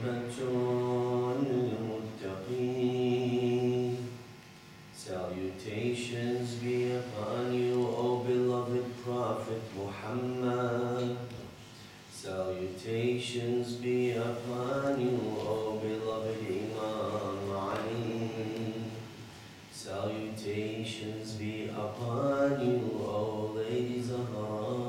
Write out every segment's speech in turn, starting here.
عاقبة للمتقين. Salutations be upon you, O beloved Prophet Muhammad. Salutations be upon you, O beloved Imam Ali. Salutations be upon you, O Lady Zahra.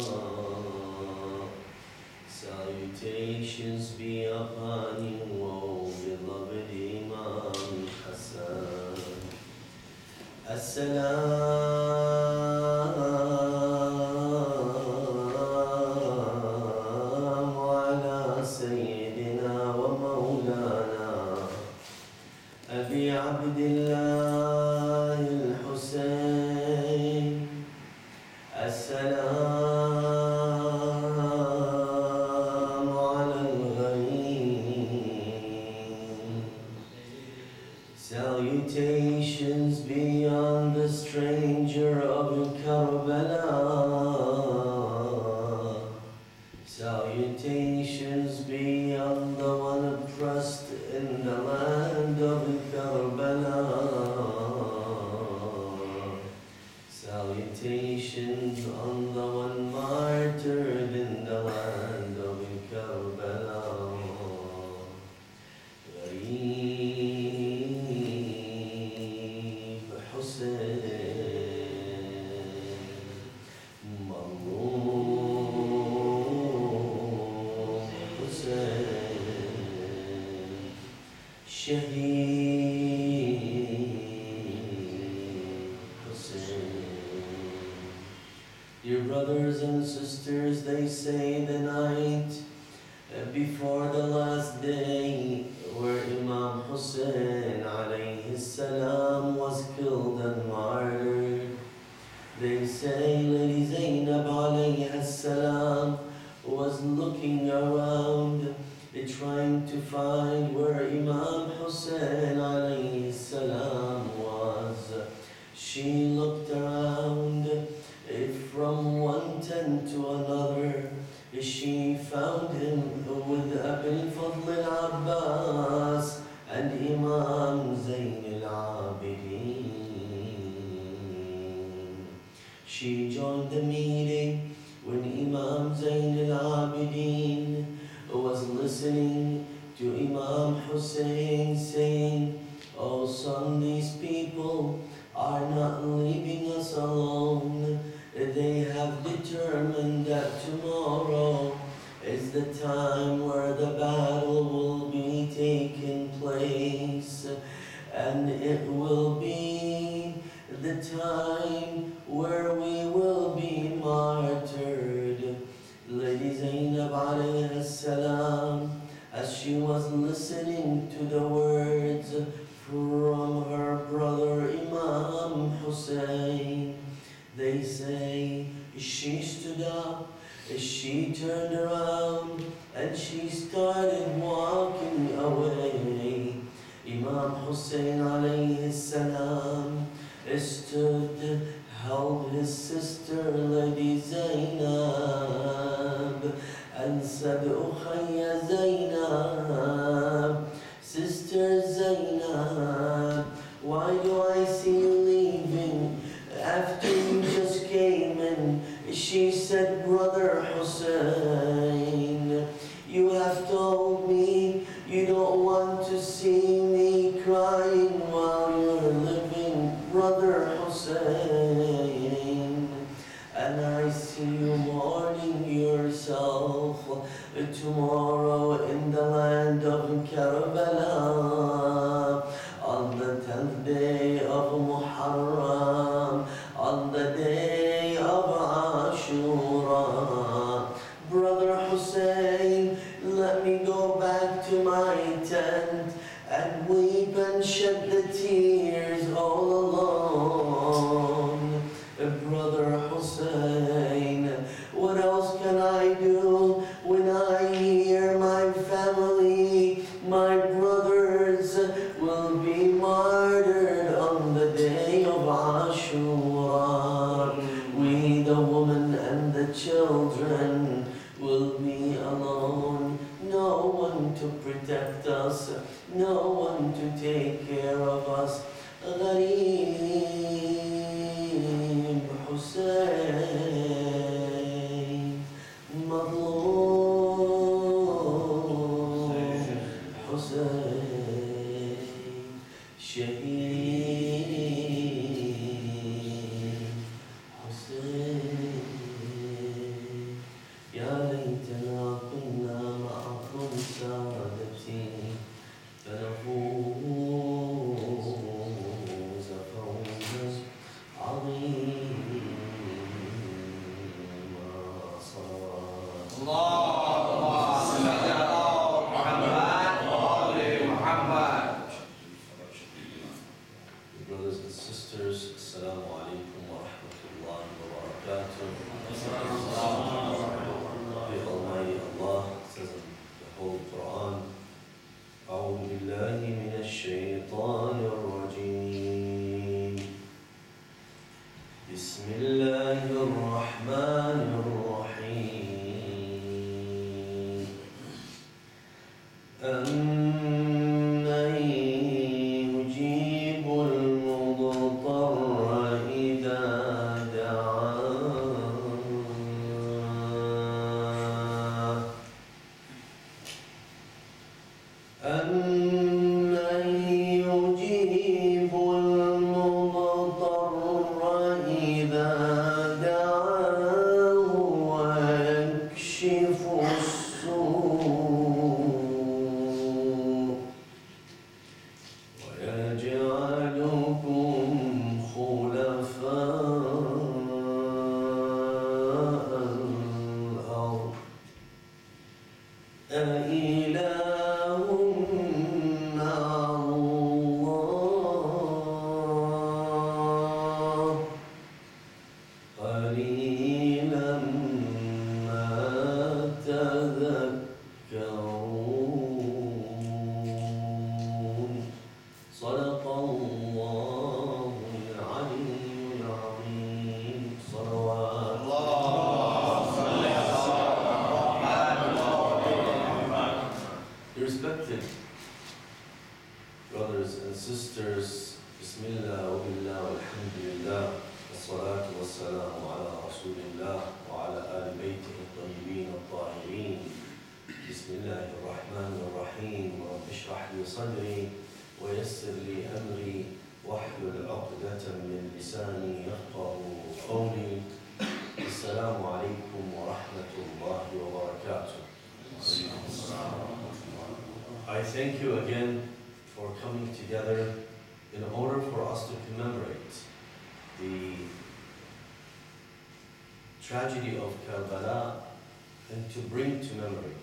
Salutations be upon you, O beloved Imam Hassan. As-salamu ala Sayyidina wa Mawlana Abi Abdillah al-Hussein. As-salamu ala al-Ghaib. Salutations be on the stranger of Karbala. Salutations be on the one oppressed in the land of Karbala. Salutations on the one martyred in the land of Karbala. Dear brothers and sisters, they say the night before the last day where Imam Hussein alayhi salam was killed and martyred, they say Lady Zainab alayhi salam was looking around trying to find where Imam Hussein alayhi salam was. She looked around from one tent to another. She found him with Abil Fadl al-Abbas and Imam Zayn al-Abidin. She joined the meeting when Imam Zayn al-Abidin was listening to Imam Hussein saying, "Oh son, these people are not leaving us alone. They have determined that tomorrow is the time where the battle will be taking place, and it will be the time where we will be martyred." Lady Zainab alayhi salam, as she was listening to the words from her brother Imam Hussein, they say she stood up, she turned around, and she started walking away. Imam Hussein alayhi salam stood, held his sister Lady Zainab and said, "Ukhayya Zainab, Sister Zainab, why do I see you leaving after you just came in?" She said, "Brother Hussein, you have told me you don't want to see me crying while you're living, Brother Hussein, and I see you mourning yourself tomorrow in the land of Karbala on the 10th day of Muharram, on the day of Ashura. Brother Hussein, let me go back to my tent and weep and shed the tears all alone." Brother Hussein, what else can I do when I hear to protect us, no one to take care of us. غريب حسين مظلوم حسين شهيد حسين يا ليتنا كنا معكم سادتي فنفوز فوزا عظيما صلوات اللهم صل على محمد وآل محمد. Brothers and sisters, Assalamu alaikum wa rahmatullahi wa barakatuh. The Almighty Allah says in the Holy Quran, أعوذ بالله من الشيطان الرجيم بسم الله الرحمن الرحيم أمن يجيب المضطر إذا دعاه أمن يجيب المضطر إذا دعاه ويكشف السوء ويجعلكم خلفاء الأرض أإله مع الله قليلا ما تذكرون صدق الله العلي العظيم صلوات اللهم صل على محمد وآل محمد. Respected brothers and sisters, Bismillah wa billah walhamdulillah wassalatu wassalamu ala rasulillah wa ala ali baytihi at-tayyibin at-tahirin. Bismillahir rahmanir rahim. Rabbi shrah li sadri wa yassir li amri wahlul 'uqdatan min lisani yafqahu qawli. Assalamu alaykum wa rahmatullahi wa barakatuh. I thank you again for coming together in order for us to commemorate the tragedy of Karbala and to bring to memory,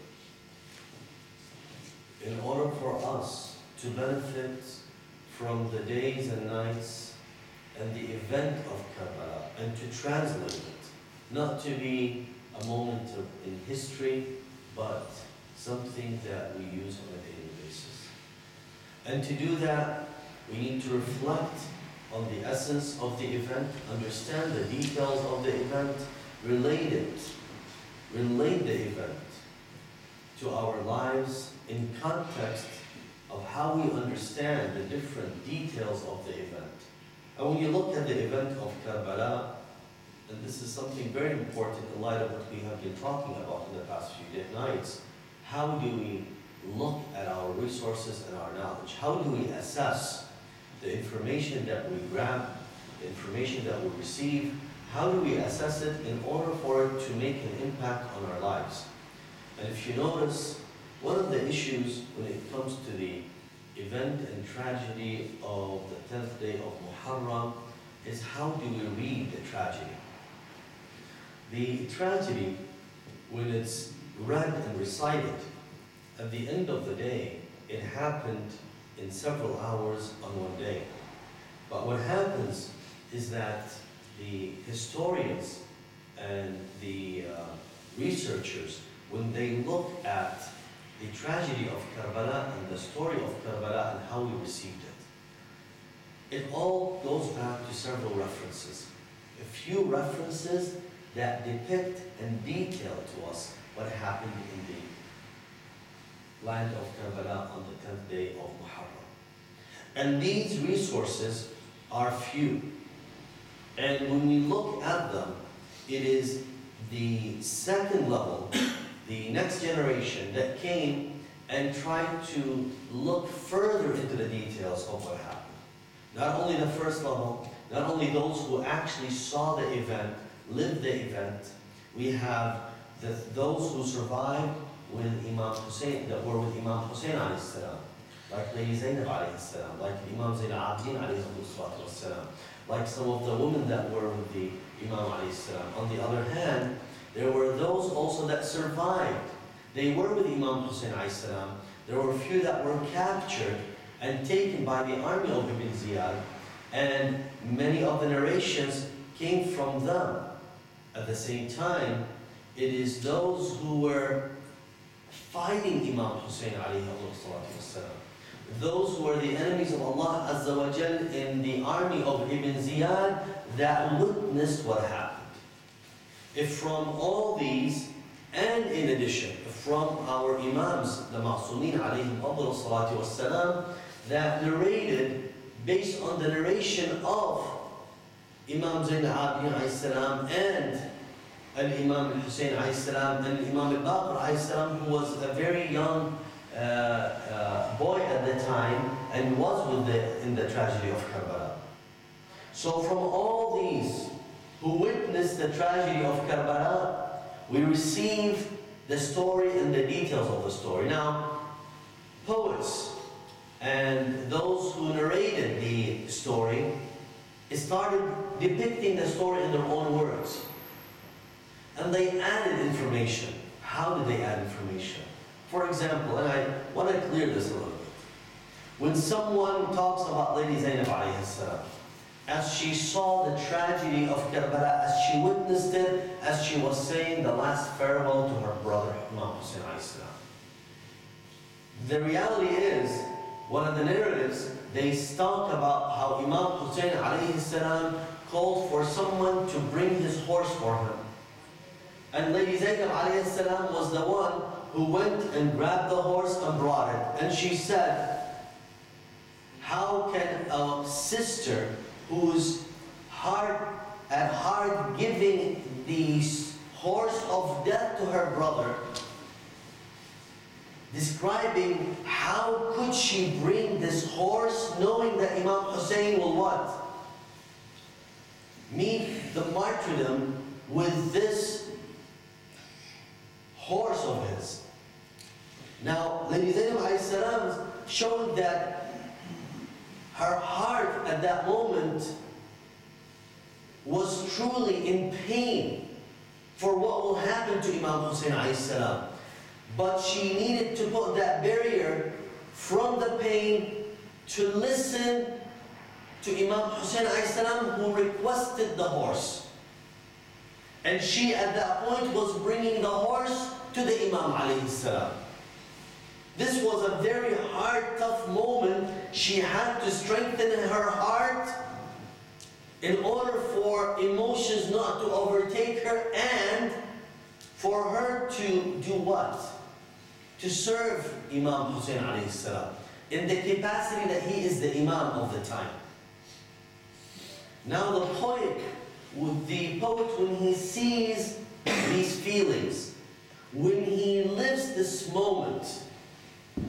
in order for us to benefit from the days and nights and the event of Karbala and to translate it, not to be a moment in history, but something that we use on a daily basis. And to do that, we need to reflect on the essence of the event, understand the details of the event, relate the event to our lives in context of how we understand the different details of the event. And when you look at the event of Karbala, and this is something very important in light of what we have been talking about in the past few nights, how do we look at our resources and our knowledge? How do we assess the information that we grab, the information that we receive? How do we assess it in order for it to make an impact on our lives? And if you notice, one of the issues when it comes to the event and tragedy of the 10th day of Muharram is how do we read the tragedy? The tragedy, when it's read and recited, at the end of the day, it happened in several hours on one day. But what happens is that the historians and the researchers, when they look at the tragedy of Karbala and the story of Karbala and how we received it all goes back to several references. A few references that depict and detail to us what happened in land of Karbala on the 10th day of Muharram. And these resources are few. And when we look at them, it is the second level, the next generation that came and tried to look further into the details of what happened. Not only the first level, not only those who actually saw the event, lived the event, we have those who survived with Imam Hussein, that were with Imam Hussein alayhi salam, like Lady Zainab alayhi salam, like Imam Zain al-Abidin alayhi salam, like some of the women that were with the Imam alayhi salam. On the other hand, there were those also that survived. They were with Imam Hussein alayhi salam. There were a few that were captured and taken by the army of Ibn Ziyad, and many of the narrations came from them. At the same time, it is those who were fighting Imam Hussein alayhi salam, those who were the enemies of Allah Azza wa Jal in the army of Ibn Ziyad that witnessed what happened. If from all these, and in addition, from our Imams, the Ma'sumin alayhim salatu wassalam, that narrated based on the narration of Imam Zain al-Abidin alayhi salam and Imam al-Hussein alayhi salam and Imam al-Baqir alayhi salam, who was a very young boy at the time and was in the tragedy of Karbala. So from all these who witnessed the tragedy of Karbala, we receive the story and the details of the story. Now, poets and those who narrated the story started depicting the story in their own words. And they added information. How did they add information? For example, and I want to clear this a little bit. When someone talks about Lady Zainab alayhi salam, as she saw the tragedy of Karbala, as she witnessed it, as she was saying the last farewell to her brother, Imam Hussein alayhi salam. The reality is, one of the narratives, they talk about how Imam Hussein alayhi salam called for someone to bring his horse for him. And Lady Zainab alayhi salam was the one who went and grabbed the horse and brought it. And she said, how can a sister who's at heart giving the horse of death to her brother, describing how could she bring this horse knowing that Imam Hussein will what? Meet the martyrdom with this horse of his. Now, Lady Zainab alayhi salam showed that her heart at that moment was truly in pain for what will happen to Imam Hussein alayhi salam. But she needed to put that barrier from the pain to listen to Imam Hussein alayhi salam, who requested the horse. And she at that point was bringing the horse to the Imam alayhi salam. This was a very hard, tough moment. She had to strengthen her heart in order for emotions not to overtake her and for her to do what? To serve Imam Hussein alayhi salam in the capacity that he is the Imam of the time. Now the poet, when he sees these feelings, when he lives this moment,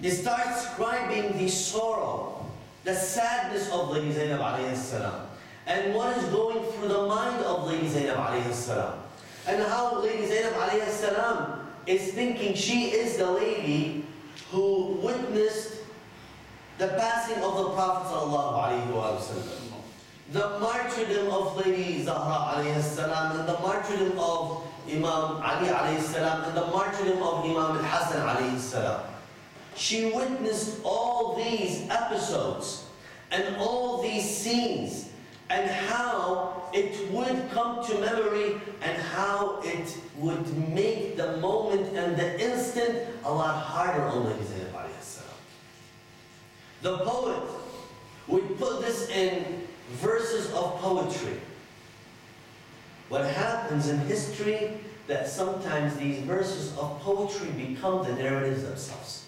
he starts describing the sorrow, the sadness of Lady Zainab alayhi salam, and what is going through the mind of Lady Zainab alayhi salam, and how Lady Zainab alayhi salam is thinking she is the lady who witnessed the passing of the Prophet sallallahu alayhi wa sallam, the martyrdom of Lady Zahra alayhi salam, and the martyrdom of Imam Ali alayhi salam, and the martyrdom of Imam al-Hasan alayhi salam. She witnessed all these episodes and all these scenes, and how it would come to memory and how it would make the moment and the instant a lot harder on Lady Zainab alayhi salam. The poet would put this in verses of poetry. What happens in history, that sometimes these verses of poetry become the narratives themselves.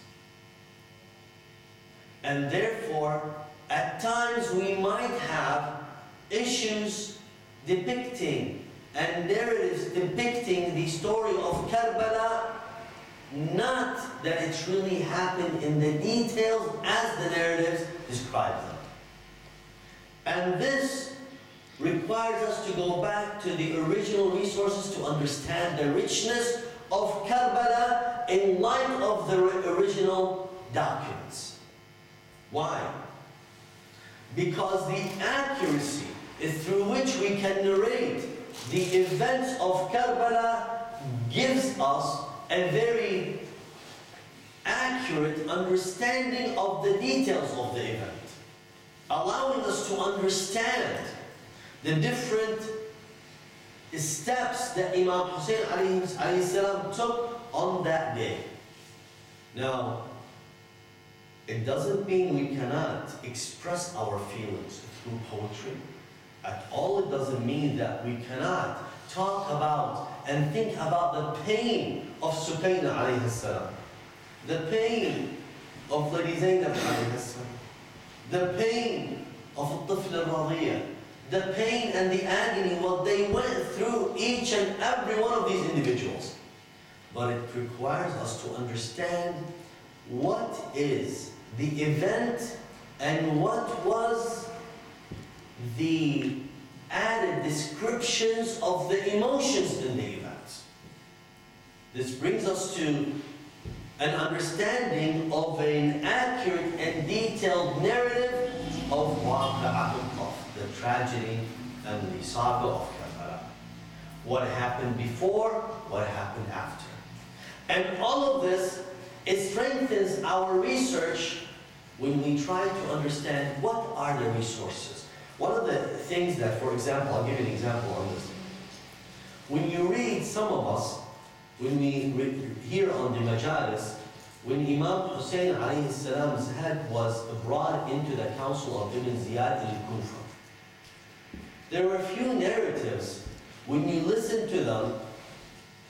And therefore, at times we might have issues depicting and narratives depicting the story of Karbala, not that it's really happened in the details as the narratives describe them. And this requires us to go back to the original resources to understand the richness of Karbala in light of the original documents. Why? Because the accuracy through which we can narrate the events of Karbala gives us a very accurate understanding of the details of the event, allowing us to understand the different steps that Imam Hussein alayhi salam took on that day. Now, it doesn't mean we cannot express our feelings through poetry. At all, it doesn't mean that we cannot talk about and think about the pain of Sukayna alayhi salam, the pain of Lady Zainab alayhi salam, the pain of al-Tifl al-Radiyya, the pain and the agony, what they went through, each and every one of these individuals. But it requires us to understand what is the event and what was the added descriptions of the emotions in the events. This brings us to an understanding of an accurate and detailed narrative of the tragedy and the saga of Karbala. What happened before, what happened after. And all of this, it strengthens our research when we try to understand what are the resources. One of the things that, for example, I'll give you an example on this. When you read, some of us, when we hear on the Majlis, when Imam Hussein alayhi salam's head was brought into the council of Ibn Ziyad al-Kufa, there were a few narratives, when you listen to them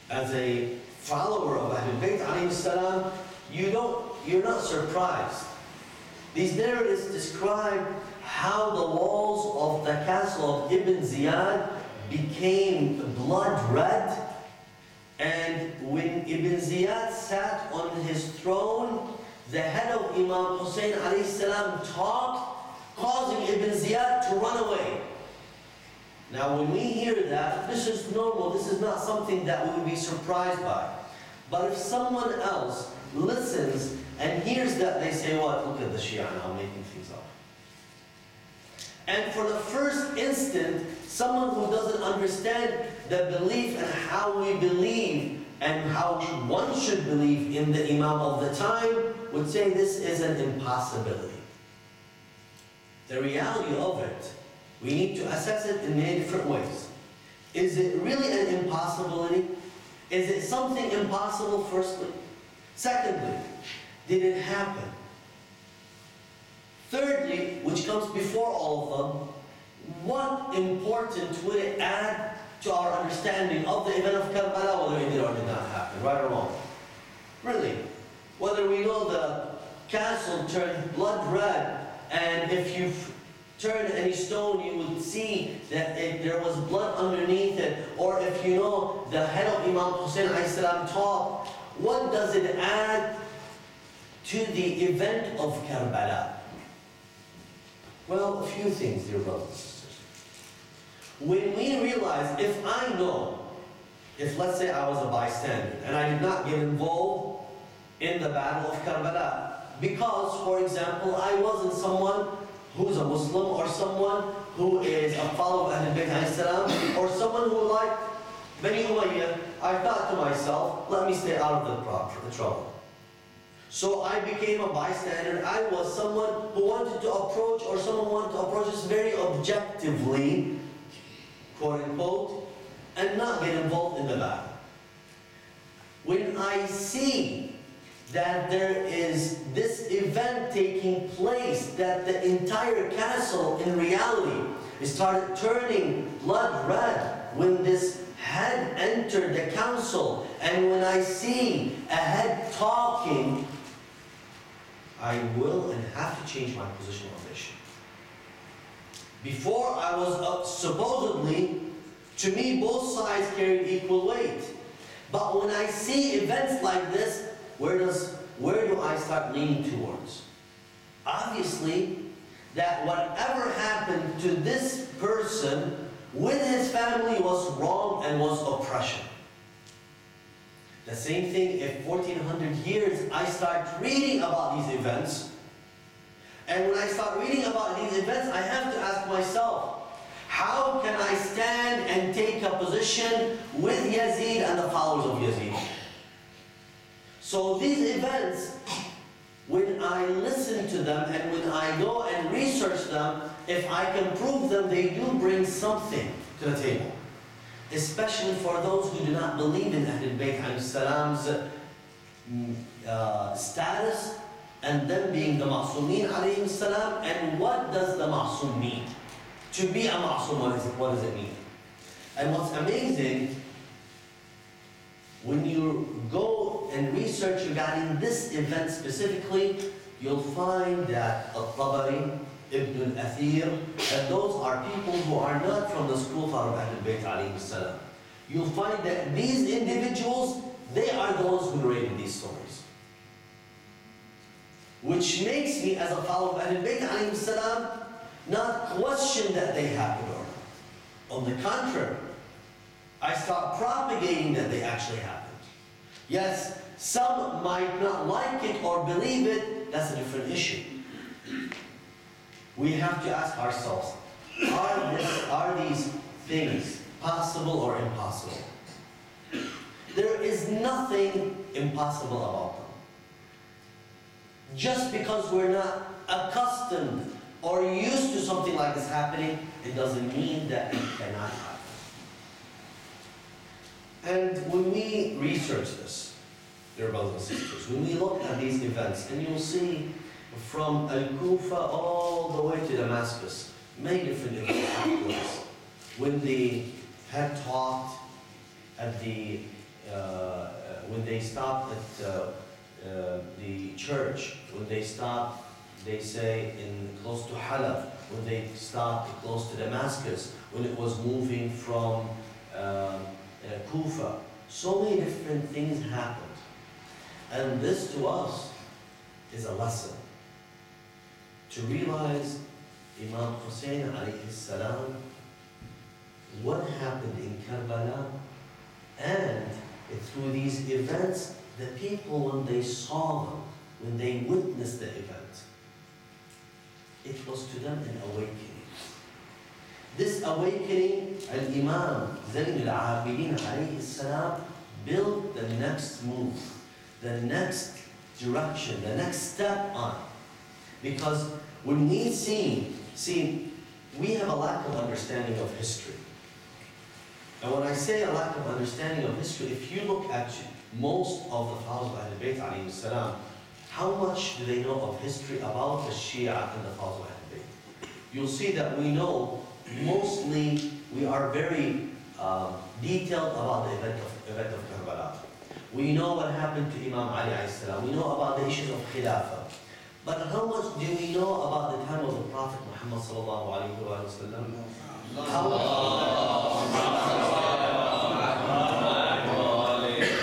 as a follower of Ahlul Bayt alayhi salam, you're not surprised. These narratives describe how the walls of the castle of Ibn Ziyad became blood red, and when Ibn Ziyad sat on his throne, the head of Imam Hussein alayhi salam talked, causing Ibn Ziyad to run away. Now when we hear that, this is normal, this is not something that we would be surprised by. But if someone else listens and hears that, they say, what? Look at the Shia now making things up. And for the first instant, someone who doesn't understand the belief and how we believe and how one should believe in the Imam of the time would say this is an impossibility. The reality of it, we need to assess it in many different ways. Is it really an impossibility? Is it something impossible, firstly? Secondly, did it happen? Thirdly, which comes before all of them, what importance would it add to our understanding of the event of Karbala, whether it did or did not happen, right or wrong? Really, whether we know the castle turned blood red, and if you turn any stone, you would see that there was blood underneath it, or if you know the head of Imam Hussein alayhi salam talked, what does it add to the event of Karbala? Well, a few things, dear brothers and sisters. When we realize, if I know, if let's say I was a bystander and I did not get involved in the battle of Karbala, because, for example, I wasn't someone who's a Muslim or someone who is a follower of Ahlul Bayt alayhi salam, or someone who liked Bani Umayyah, I thought to myself, let me stay out of the trouble. So I became a bystander. I was someone who wanted to approach, or someone wanted to approach this very objectively, quote unquote, and not get involved in the battle. When I see that there is this event taking place, that the entire castle in reality started turning blood red when this head entered the council, and when I see a head talking, I will and have to change my position on the issue. Before I was supposedly, to me, both sides carried equal weight. But when I see events like this, where do I start leaning towards? Obviously, that whatever happened to this person with his family was wrong and was oppression. The same thing if 1400 years I start reading about these events, and when I start reading about these events, I have to ask myself, how can I stand and take a position with Yazid and the followers of Yazid? So these events, when I listen to them and when I go and research them, if I can prove them, they do bring something to the table. Especially for those who do not believe in Ahlul Bayt alayhi salam's status and them being the Ma'sumeen alayhi salam. And what does the Ma'sum mean? To be a Ma'sum, what does it mean? And what's amazing, when you go and research regarding this event specifically, you'll find that Al-Tabari, Ibn al-Athir, and those are people who are not from the school of Ahlul Bayt alayhi salam. You'll find that these individuals, they are the ones who narrated these stories. Which makes me, as a follower of Ahlul Bayt alayhi salam, not question that they happened or not. On the contrary, I start propagating that they actually happened. Yes, some might not like it or believe it, that's a different issue. We have to ask ourselves, are these things possible or impossible? There is nothing impossible about them. Just because we're not accustomed or used to something like this happening, it doesn't mean that it cannot happen. And when we research this, dear brothers and sisters, when we look at these events, and you'll see from Al-Kufa all the way to Damascus, many different events took place. When they had talked at the, when they stopped at the church, when they stopped, they say, in close to Halab, when they stopped close to Damascus, when it was moving from Kufa, so many different things happened. And this to us is a lesson. To realize Imam Hussein alayhi salam, what happened in Karbala, and through these events, the people, when they saw them, when they witnessed the event, it was to them an awakening. This awakening, Al-Imam Zayn al-Abidin alayhi salam built the next move, the next direction, the next step on. Because when we see, we have a lack of understanding of history. And when I say a lack of understanding of history, if you look at most of the followers of Ahlul Bayt alayhi salam, how much do they know of history about the Shia and the followers of Ahlul Bayt? You'll see that we know, mostly, we are very detailed about the event of Karbala. We know what happened to Imam Ali alayhi salam. We know about the issues of Khilafah. But how much do we know about the time of the Prophet Muhammad sallallahu alayhi wa sallam? And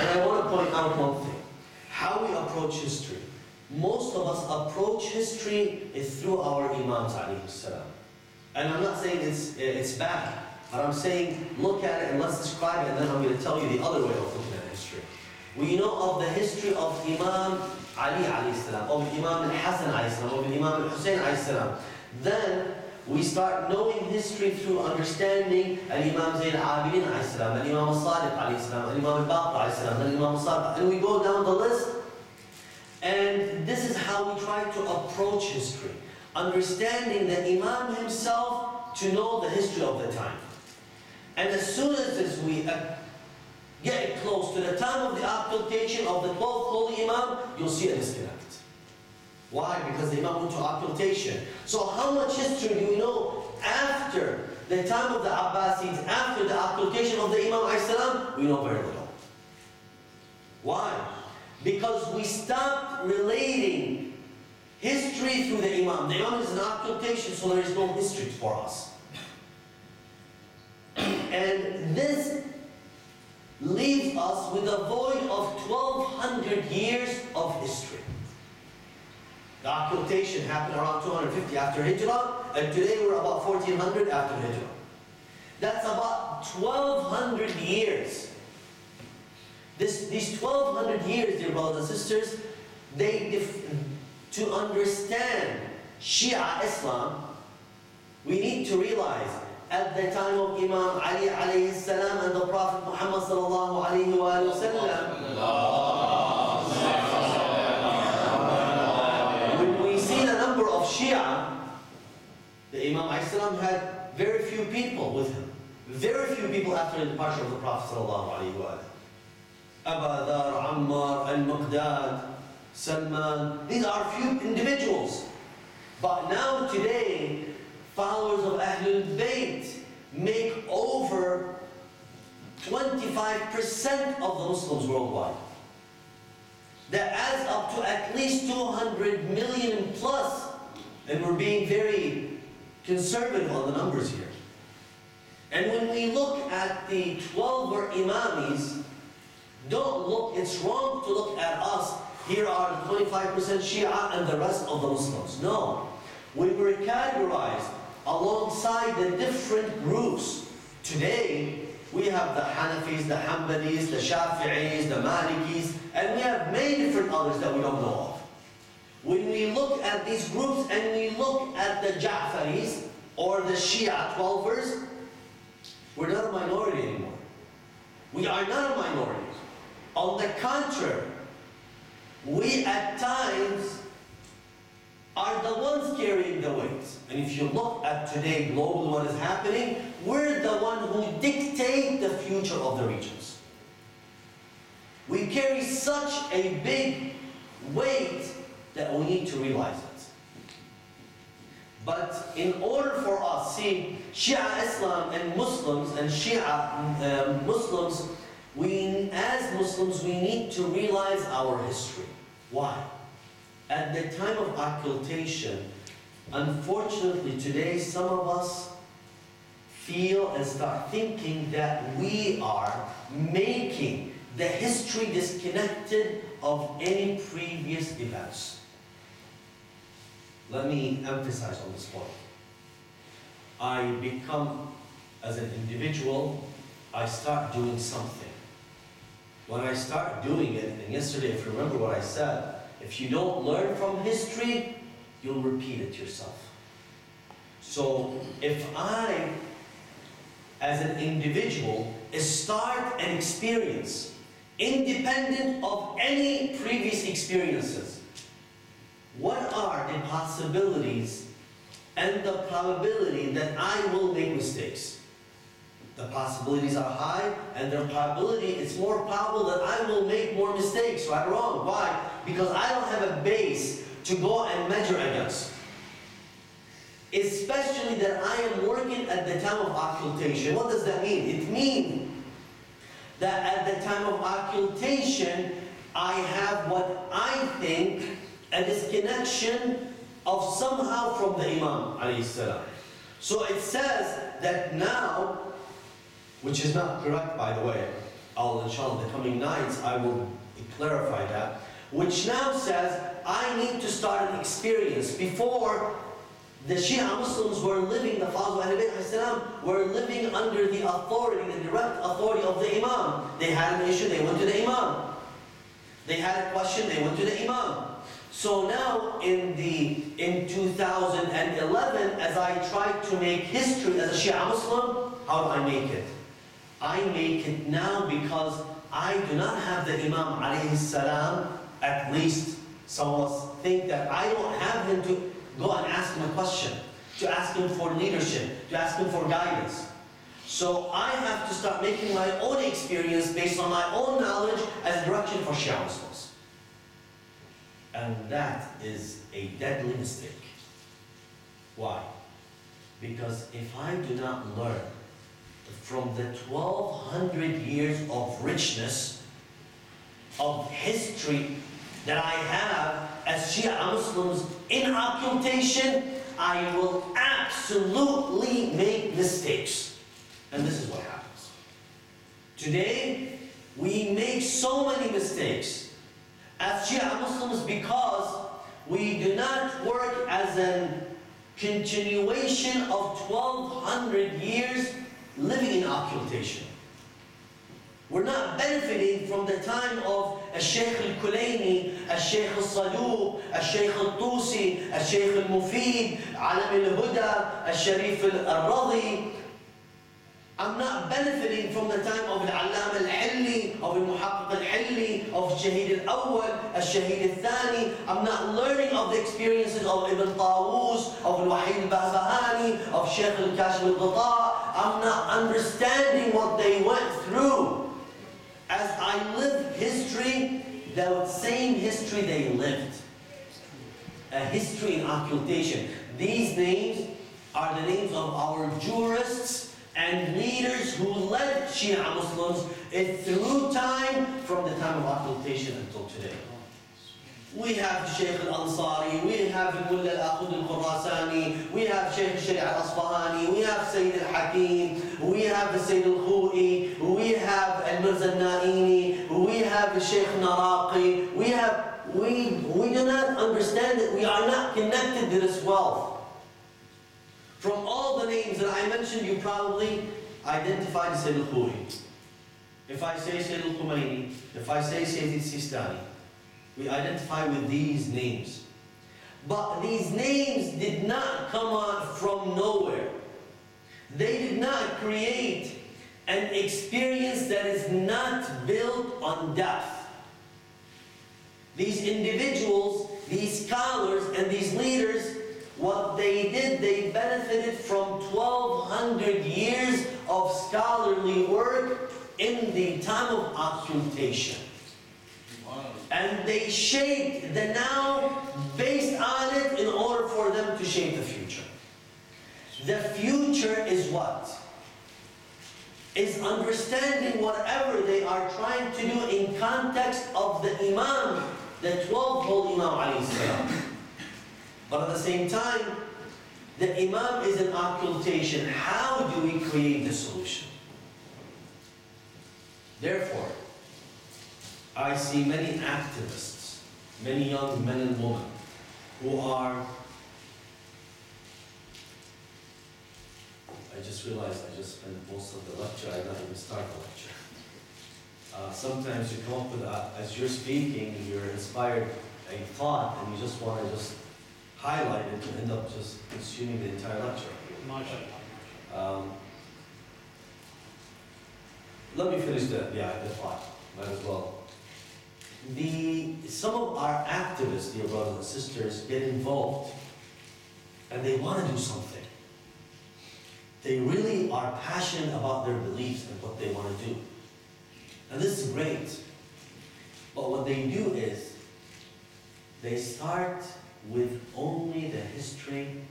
I want to point out one thing. How we approach history. Most of us approach history is through our Imams alayhi salam. And I'm not saying it's bad, but I'm saying look at it and let's describe it, and then I'm going to tell you the other way of looking at history. We know of the history of Imam Ali alayhi salam, of Imam al-Hasan alayhi salam, of Imam al-Hussein alayhi salam. Then we start knowing history through understanding Al-Imam Zayn al-Abidin alayhi salam, Al-Imam al-Sadiq alayhi salam, Al-Imam al-Baqir alayhi salam, Al-Imam al-Sadiq, and we go down the list. And this is how we try to approach history, understanding the Imam himself to know the history of the time. And as soon as we get close to the time of the occultation of the 12th Holy Imam, you'll see a disconnect. Why? Because the Imam went to occultation. So how much history do we know after the time of the Abbasids, after the occultation of the Imam alayhi salam? We know very little. Why? Because we stopped relating history through the Imam. The Imam is an occultation, so there is no history for us. And this leaves us with a void of 1,200 years of history. The occultation happened around 250 after Hijrah, and today we're about 1,400 after Hijrah. That's about 1,200 years. These 1,200 years, dear brothers and sisters, to understand Shia Islam, we need to realize at the time of Imam Ali alayhi salam and the Prophet Muhammad sallallahu alayhi wa sallam, when we see the number of Shia, the Imam alayhi salam had very few people with him. Very few people after the departure of the Prophet sallallahu alayhi wa sallam. Abu Dhar, Ammar, Al-Muqdad, Salman, these are few individuals. But now today, followers of Ahlul Bayt make over 25% of the Muslims worldwide. That adds up to at least 200 million plus. And we're being very conservative on the numbers here. And when we look at the 12 or Imamis, don't look, it's wrong to look at us. Here are 25% Shia and the rest of the Muslims. No. We were categorized alongside the different groups. Today, we have the Hanafis, the Hanbalis, the Shafi'is, the Malikis, and we have many different others that we don't know of. When we look at these groups and we look at the Ja'faris or the Shia 12ers, we're not a minority anymore. We are not a minority. On the contrary, we at times are the ones carrying the weight. And if you look at today globally what is happening, we're the one who dictate the future of the regions. We carry such a big weight that we need to realize it. But in order for us, see, Shia Islam and Muslims and Shia Muslims, as Muslims, we need to realize our history. Why? At the time of occultation, unfortunately today, some of us feel and start thinking that we are making the history disconnected of any previous events. Let me emphasize on this point. I become, as an individual, I start doing something. When I start doing it, and yesterday, if you remember what I said, if you don't learn from history, you'll repeat it yourself. So if I, as an individual, start an experience independent of any previous experiences, what are the possibilities and the probability that I will make mistakes? The possibilities are high, and the probability, it's more probable that I will make more mistakes, right or wrong. Why? Because I don't have a base to go and measure against. Especially that I am working at the time of occultation. What does that mean? It means that at the time of occultation, I have what I think a disconnection of somehow from the Imam alayhi salam. So it says that now, which is not correct, by the way. Inshallah, the coming nights, I will clarify that. Which now says, I need to start an experience. Before, the Shia Muslims were living, the followers of Ahlul Bayt were living under the authority, the direct authority of the Imam. They had an issue, they went to the Imam. They had a question, they went to the Imam. So now, in 2011, as I try to make history as a Shia Muslim, how do I make it? I make it now because I do not have the Imam alayhi salam, at least some of us think that I don't have him to go and ask him a question, to ask him for leadership, to ask him for guidance. So I have to start making my own experience based on my own knowledge as a direction for Shia Muslims. And that is a deadly mistake. Why? Because if I do not learn from the 1,200 years of richness, of history that I have as as Shia Muslims in occultation, I will absolutely make mistakes. And this is what happens. Today, we make so many mistakes as Shia Muslims because we do not work as a continuation of 1200 years living in occultation. We're not benefiting from the time of الشيخ الكليني, الشيخ الصدوق, الشيخ الطوسي, الشيخ المفيد, علم الهدى, الشريف الرضي. I'm not benefiting from the time of العلامة الحلي, of المحقق الحلي, of الشهيد الأول, الشهيد الثاني. I'm not learning of the experiences of Ibn Tawus, of الوحيد البهبهاني, of Sheikh al-Kashf al-Ghita. I'm not understanding what they went through. As I live history, the same history they lived. A history in occultation. These names are the names of our jurists and leaders who led Shia Muslims through time, from the time of occultation until today. We have Sheikh al-Ansari, we have Mullah al-Akhud al-Khurasani, we have Sheikh al-Shari' al-Asfahani, we have Sayyid al-Hakim, we have the Sayyid al-Khou'i, we have al-Mirza al-Naini, we have the Sheikh Naraqi, we do not understand that we are not connected to this wealth. From all the names that I mentioned, you probably identified Sayyid al-Khou'i. If I say Sayyid al-Khumaini, if I say Sayyid al-Sistani, we identify with these names. But these names did not come out from nowhere. They did not create an experience that is not built on depth. These individuals, these scholars, and these leaders, what they did, they benefited from 1200 years of scholarly work in the time of occultation. And they shaped the now based on it in order for them to shape the future. The future is what? Is understanding whatever they are trying to do in context of the Imam, the 12th whole Imam alayhi salam. But at the same time, the Imam is an occultation. How do we create the solution? Therefore, I see many activists, many young men and women who are, I just realized I just spent most of the lecture, I didn't even start the lecture. Sometimes you come up with, as you're speaking, you're inspired a thought and you just want to just highlight it and end up just consuming the entire lecture. Let me finish the thought, might as well. Some of our activists, dear brothers and sisters, get involved and they want to do something. They really are passionate about their beliefs and what they want to do. And this is great. But what they do is, they start with only the history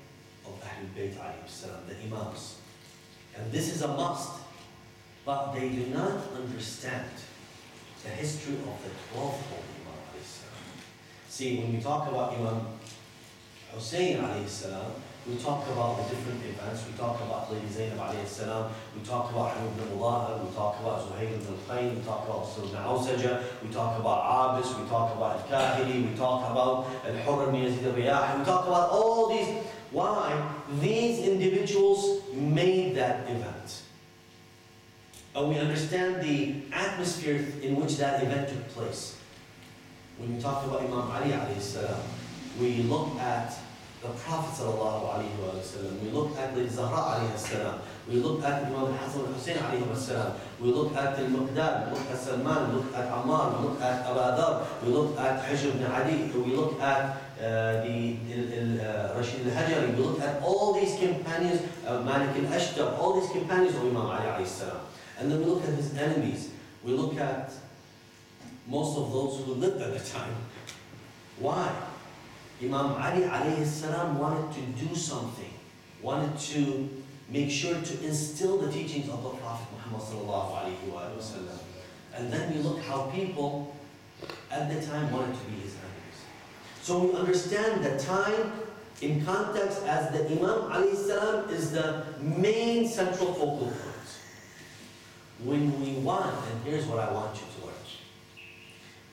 of Ahlul Bayt alayhi salam, the Imams. And this is a must. But they do not understand the history of the 12th whole Imam alayhi salam. See, when we talk about Imam Hussein alayhi salam, we talk about the different events. We talk about Lady Zainab alayhi salam. We talk about Hamid ibn Allah. We talk about Zuhayr ibn al-Qayn. We talk about Sayyidina Awsaja. We talk about Abis. We talk about al-Kahili. We talk about al-Hurr ibn Yazid al-Riyahi. We talk about all these. Why? These individuals made that event. And we understand the atmosphere in which that event took place. When we talk about Imam Ali alayhi salam, we look at the Prophet sallallahu alayhi wa sallam, we look at the Zahra alayhi salam, we look at Imam al-Hasan al-Hussein alayhi salam, we look at al-Muqdad, we look at Salman, we look at Ammar, we look at Abu Dhar, we look at Hajr ibn Adi, we look at Rashid al-Hajari, we look at all these companions, Malik al-Ashtar, all these companions of Imam Ali alayhi salam. And then we look at his enemies. We look at most of those who lived at the time. Why? Imam Ali alayhi salam wanted to do something, wanted to make sure to instill the teachings of the Prophet Muhammad sallallahu alayhi wa sallam. And then we look how people at the time wanted to be his enemies. So we understand the time in context as the Imam alayhi salam is the main central focal point. When we want, and here's what I want you to learn.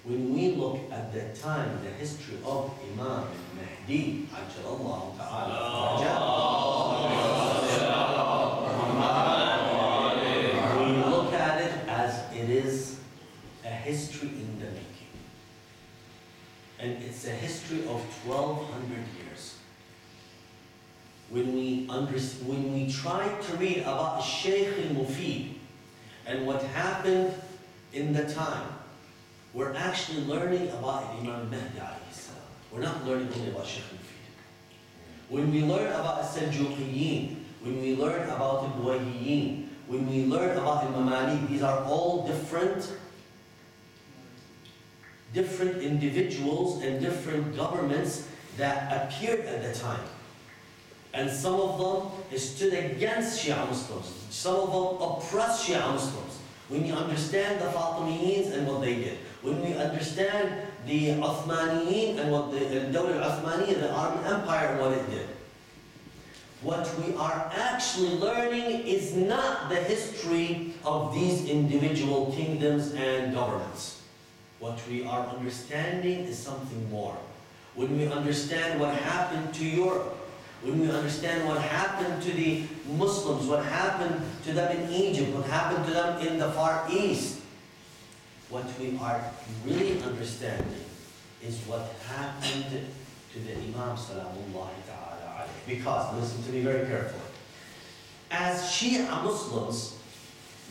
When we look at the time, the history of Imam Mahdi, Ajalallahu Ta'ala, we look at it as it is a history in the making. And it's a history of 1200 years. When we try to read about Shaykh al-Mufid and what happened in the time, we're actually learning about Imam Mahdi alayhi salam. We're not learning only about Shaykh al-Mufid. When we learn about Seljuqiyin, when we learn about the Buwayhiyin, when we learn about the Mamalik, these are all different individuals and different governments that appeared at the time. And some of them stood against Shia Muslims. Some of them oppressed Shia Muslims. When you understand the Fatimiyin and what they did, when we understand the Uthmaniyin and what the Dawla al-Uthmaniyya, the Ottoman Empire, and what it did, what we are actually learning is not the history of these individual kingdoms and governments. What we are understanding is something more. When we understand what happened to Europe, when we understand what happened to the Muslims, what happened to them in Egypt, what happened to them in the Far East, what we are really understanding is what happened to the Imam Salamullahi Ta'ala alayhi. Because, listen to me very carefully, as Shia Muslims,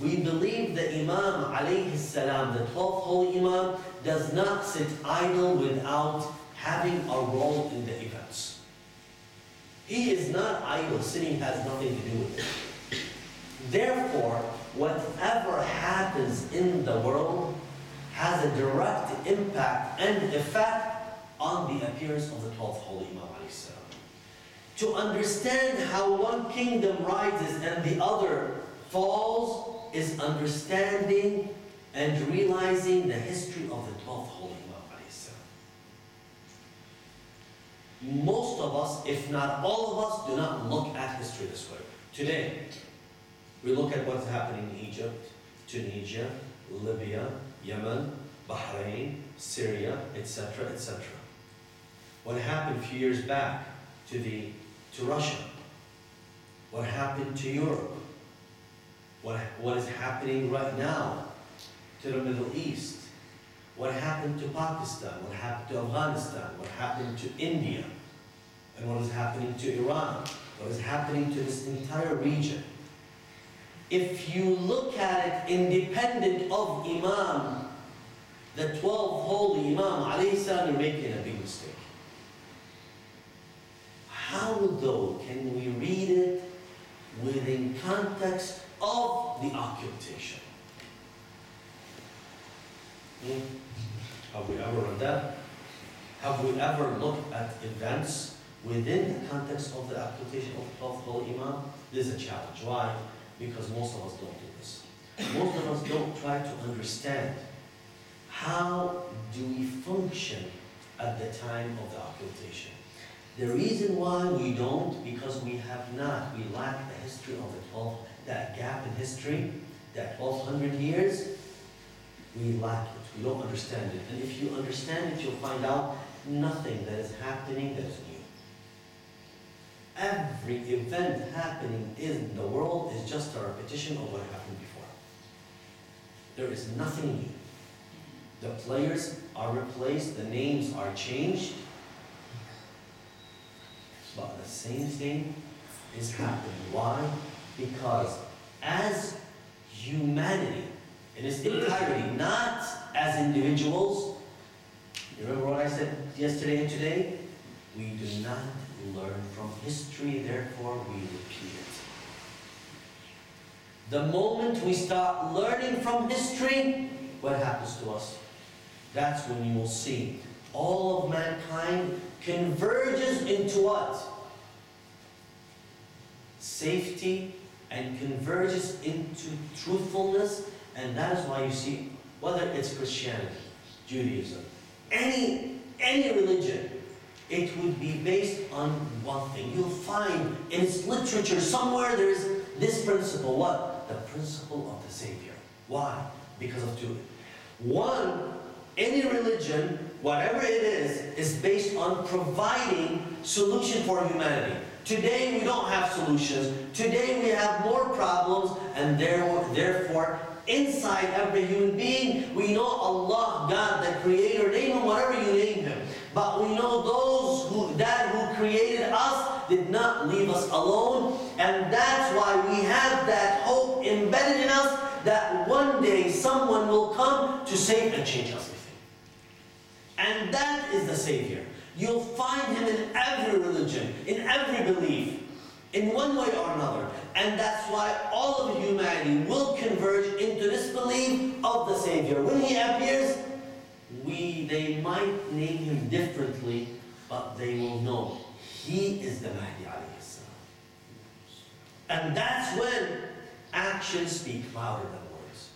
we believe the Imam alayhi salam, the 12th Holy Imam, does not sit idle without having a role in the events. He is not idle, sitting has nothing to do with it. Therefore, whatever happens in the world has a direct impact and effect on the appearance of the 12th Holy Imam alayhi salam. To understand how one kingdom rises and the other falls is understanding and realizing the history of the 12th Holy Imam alayhi salam. Most of us, if not all of us, do not look at history this way. Today, we look at what's happening in Egypt, Tunisia, Libya, Yemen, Bahrain, Syria, etc., etc. What happened a few years back to Russia? What happened to Europe? What is happening right now to the Middle East? What happened to Pakistan? What happened to Afghanistan? What happened to India? And what is happening to Iran? What is happening to this entire region? If you look at it independent of Imam, the 12th Holy Imam alayhi salam, you're making a big mistake. How though can we read it within context of the occultation? Have we ever read that? Have we ever looked at events within the context of the occultation of the 12th Holy Imam? This is a challenge. Why? Because most of us don't do this. Most of us don't try to understand how do we function at the time of the occultation. The reason why we don't, because we lack the history of the 12th, that gap in history, that 1200 years, we lack it, we don't understand it. And if you understand it, you'll find out nothing that is happening that is new. Every event happening in the world is just a repetition of what happened before. There is nothing new. The players are replaced, the names are changed, but the same thing is happening. Why? Because as humanity in its entirety, not as individuals, you remember what I said yesterday and today? We do not learn from history, therefore we repeat it. The moment we start learning from history, what happens to us? That's when you will see all of mankind converges into what? Safety, and converges into truthfulness, and that is why you see, whether it's Christianity, Judaism, any religion, it would be based on one thing. You'll find in its literature somewhere there's this principle. What? The principle of the Savior. Why? Because of two. One, any religion, whatever it is based on providing solution for humanity. Today we don't have solutions. Today we have more problems, and therefore inside every human being, we know Allah, God, the Creator, name Him whatever you name Him. But we know that who created us did not leave us alone, and that's why we have that hope embedded in us that one day someone will come to save and change everything. And that is the Savior. You'll find Him in every religion, in every belief, in one way or another. And that's why all of humanity will converge into this belief of the Savior. When He appears, they might name Him differently, but they will know He is the Mahdi alayhi salam. And that's when actions speak louder than words.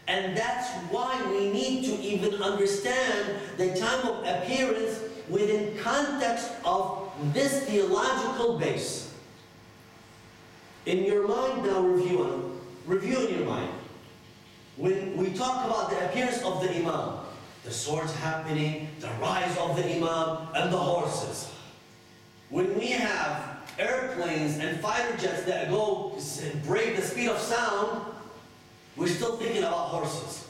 And that's why we need to even understand the time of appearance within context of this theological base. In your mind now, review in your mind. When we talk about the appearance of the Imam, the swords happening, the rise of the Imam, and the horses. When we have airplanes and fighter jets that go break the speed of sound, we're still thinking about horses.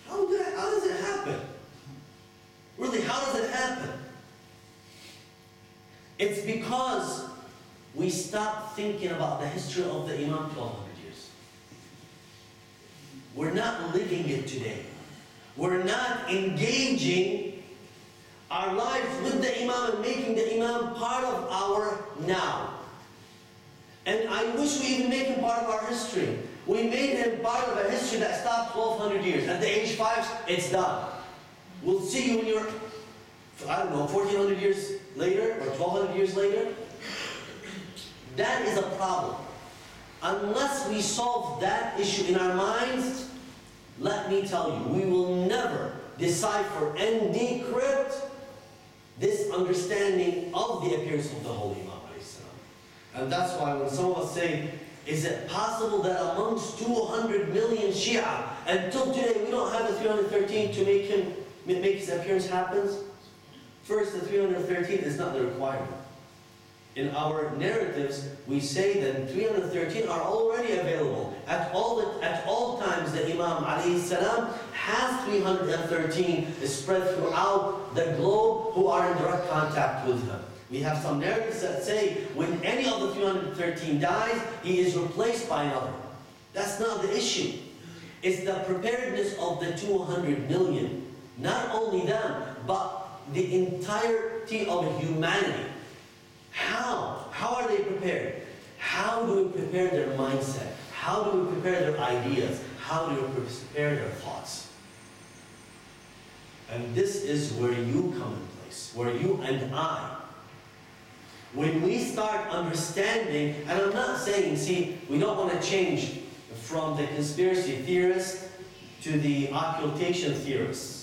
How does it happen? Really, how does it happen? It's because we stopped thinking about the history of the Imam 1200 years. We're not living it today. We're not engaging our lives with the Imam and making the Imam part of our now. And I wish we even make him part of our history. We made him part of a history that stopped 1200 years. At the age 5, it's done. We'll see you when you're, I don't know, 1400 years later or 1200 years later. That is a problem. Unless we solve that issue in our minds, let me tell you, we will never decipher and decrypt this understanding of the appearance of the Holy Imam. And that's why when some of us say, is it possible that amongst 200 million Shia, until today we don't have the 313 to make his appearance happen? First, the 313 is not the requirement. In our narratives, we say that 313 are already available. At all times, the Imam alayhi salam has 313 spread throughout the globe who are in direct contact with him. We have some narratives that say when any of the 313 dies, he is replaced by another. That's not the issue. It's the preparedness of the 200 million. Not only them, but the entirety of humanity. How? How are they prepared? How do we prepare their mindset? How do we prepare their ideas? How do we prepare their thoughts? And this is where you come in place, where you and I. When we start understanding, and I'm not saying, see, we don't want to change from the conspiracy theorists to the occultation theorists.